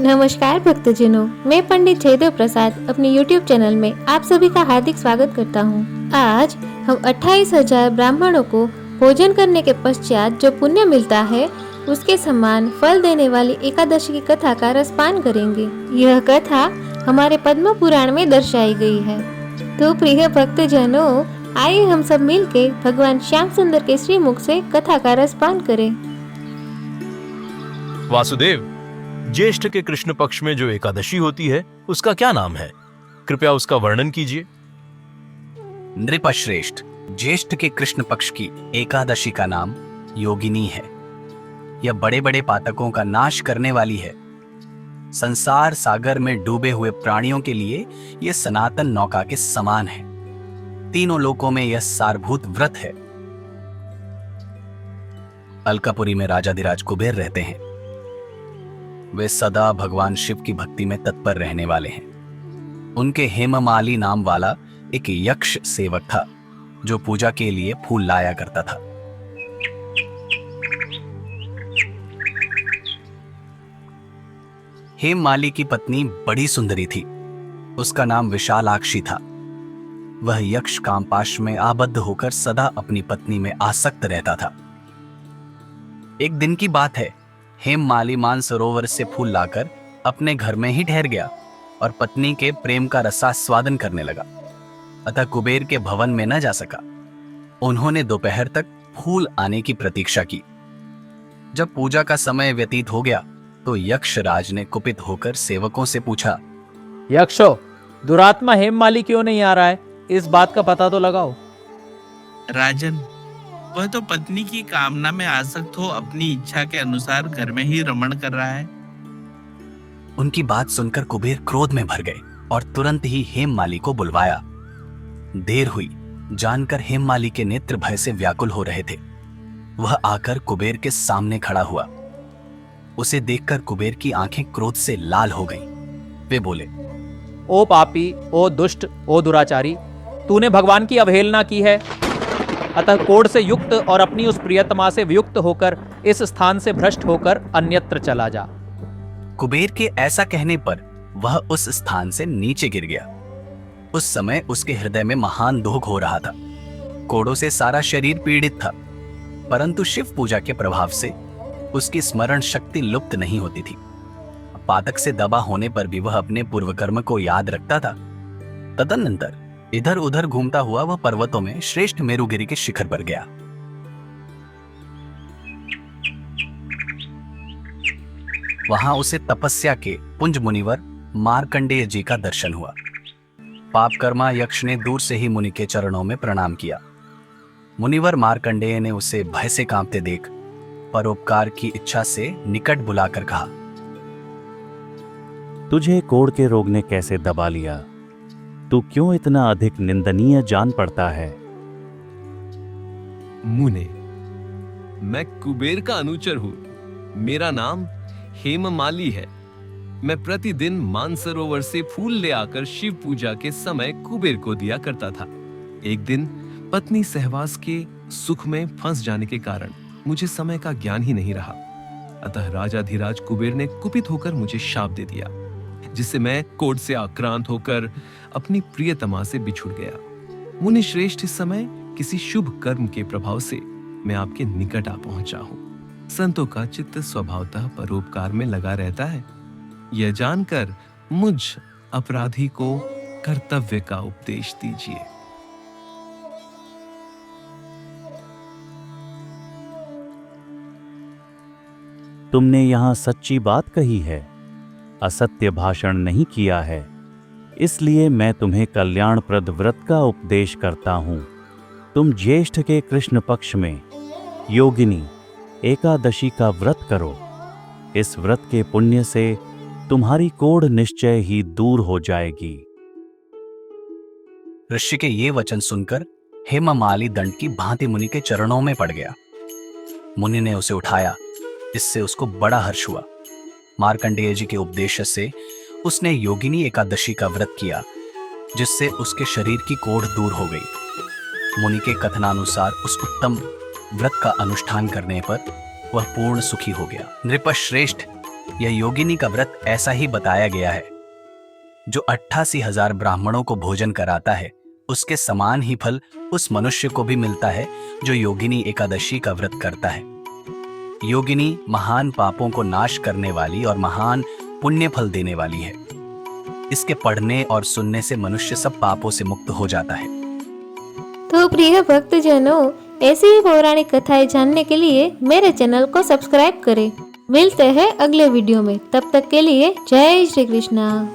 नमस्कार भक्तजनों, मैं पंडित जयदेव प्रसाद अपने YouTube चैनल में आप सभी का हार्दिक स्वागत करता हूँ। आज हम 28,000 ब्राह्मणों को भोजन करने के पश्चात जो पुण्य मिलता है उसके समान फल देने वाली एकादशी की कथा का रसपान करेंगे। यह कथा हमारे पद्म पुराण में दर्शाई गई है। तो प्रिय भक्तजनों, आइए हम सब मिलके भगवान श्याम सुंदर के श्रीमुख से कथा का रसपान करें। वासुदेव, ज्येष्ठ के कृष्ण पक्ष में जो एकादशी होती है उसका क्या नाम है? कृपया उसका वर्णन कीजिए। नृपश्रेष्ठ, ज्येष्ठ के कृष्ण पक्ष की एकादशी का नाम योगिनी है। यह बड़े बड़े पातकों का नाश करने वाली है। संसार सागर में डूबे हुए प्राणियों के लिए यह सनातन नौका के समान है। तीनों लोकों में यह सारभूत व्रत है। अलकापुरी में राजाधिराज कुबेर रहते हैं। वे सदा भगवान शिव की भक्ति में तत्पर रहने वाले हैं। उनके हेममाली नाम वाला एक यक्ष सेवक था जो पूजा के लिए फूल लाया करता था। हेममाली की पत्नी बड़ी सुंदरी थी। उसका नाम विशालाक्षी था। वह यक्ष कामपाश में आबद्ध होकर सदा अपनी पत्नी में आसक्त रहता था। एक दिन की बात है, हेममाली मानसरोवर से फूल लाकर अपने घर में ही ठहर गया और पत्नी के प्रेम का रसास्वादन करने लगा। अतः कुबेर के भवन में न जा सका। उन्होंने दोपहर तक फूल आने की प्रतीक्षा की। जब पूजा का समय व्यतीत हो गया तो यक्षराज ने कुपित होकर सेवकों से पूछा, यक्षो, दुरात्मा हेममाली क्यों नहीं आ रहा है? इस बात का पता तो लगाओ। राजन, वह तो पत्नी की कामना में आसक्त हो अपनी इच्छा के अनुसार घर में ही रमण कर रहा है। उनकी बात सुनकर कुबेर क्रोध में भर गए और तुरंत ही हेममाली को बुलवाया। देर हुई जानकर हेममाली के नेत्र भय से व्याकुल हो रहे थे। वह आकर कुबेर के सामने खड़ा हुआ। उसे देखकर कुबेर की आंखें क्रोध से लाल हो गईं। वे बोले, ओ पापी, ओ दुष्ट, ओ दुराचारी, तूने भगवान की अवहेलना की है। अतः कोढ़ से युक्त और अपनी उस प्रियतमा से वियुक्त होकर इस स्थान से भ्रष्ट होकर अन्यत्र चला जा। कुबेर के ऐसा कहने पर वह उस स्थान से नीचे गिर गया। उस समय उसके हृदय में महान दुख हो रहा था। कोढ़ों से सारा शरीर पीड़ित था, परंतु शिव पूजा के प्रभाव से उसकी स्मरण शक्ति लुप्त नहीं होती थी। पातक से दबा होने पर भी वह अपने पूर्व कर्म को याद रखता था। तदनंतर इधर उधर घूमता हुआ वह पर्वतों में श्रेष्ठ मेरुगिरी के शिखर पर गया। वहां उसे तपस्या के पुंज मुनिवर मार्कंडेय जी का दर्शन हुआ। पापकर्मा यक्ष ने दूर से ही मुनि के चरणों में प्रणाम किया। मुनिवर मार्कंडेय ने उसे भय से कांपते देख परोपकार की इच्छा से निकट बुलाकर कहा, तुझे कोढ़ के रोग ने कैसे दबा लिया? तू क्यों इतना अधिक निंदनीय जान पड़ता है? मुने, मैं कुबेर का अनुचर हूं। मेरा नाम हेममाली है। मैं प्रतिदिन मानसरोवर से फूल ले आकर शिव पूजा के समय कुबेर को दिया करता था। एक दिन पत्नी सहवास के सुख में फंस जाने के कारण मुझे समय का ज्ञान ही नहीं रहा। अतः राजाधिराज कुबेर ने कुपित होकर मुझे शाप दे दिया, जिससे मैं कोढ़ से आक्रांत होकर अपनी प्रियतमा से बिछुड़ गया। मुनि श्रेष्ठ, इस समय किसी शुभ कर्म के प्रभाव से मैं आपके निकट आ पहुंचा हूं। संतों का चित्त स्वभावतः परोपकार में लगा रहता है। यह जानकर मुझ अपराधी को कर्तव्य का उपदेश दीजिए। तुमने यहां सच्ची बात कही है, असत्य भाषण नहीं किया है। इसलिए मैं तुम्हें कल्याणप्रद व्रत का उपदेश करता हूं। तुम ज्येष्ठ के कृष्ण पक्ष में योगिनी एकादशी का व्रत करो। इस व्रत के पुण्य से तुम्हारी कोढ़ निश्चय ही दूर हो जाएगी। ऋषि के ये वचन सुनकर हेममाली दंड की भांति मुनि के चरणों में पड़ गया। मुनि ने उसे उठाया। इससे उसको बड़ा हर्ष हुआ। मार्कंडेय जी के उपदेश से उसने योगिनी एकादशी का व्रत किया, जिससे उसके शरीर की कोढ़ दूर हो गई। मुनि के कथनानुसार उस उत्तम व्रत का अनुष्ठान करने पर वह पूर्ण सुखी हो गया। नृपश्रेष्ठ, यह योगिनी का व्रत ऐसा ही बताया गया है। जो 88,000 ब्राह्मणों को भोजन कराता है, उसके समान ही फल उस मनुष्य को भी मिलता है जो योगिनी एकादशी का व्रत करता है। योगिनी महान पापों को नाश करने वाली और महान पुण्य फल देने वाली है। इसके पढ़ने और सुनने से मनुष्य सब पापों से मुक्त हो जाता है। तो प्रिय भक्तजनों, ऐसी ही पौराणिक कथाएं जानने के लिए मेरे चैनल को सब्सक्राइब करें। मिलते हैं अगले वीडियो में, तब तक के लिए जय श्री कृष्णा।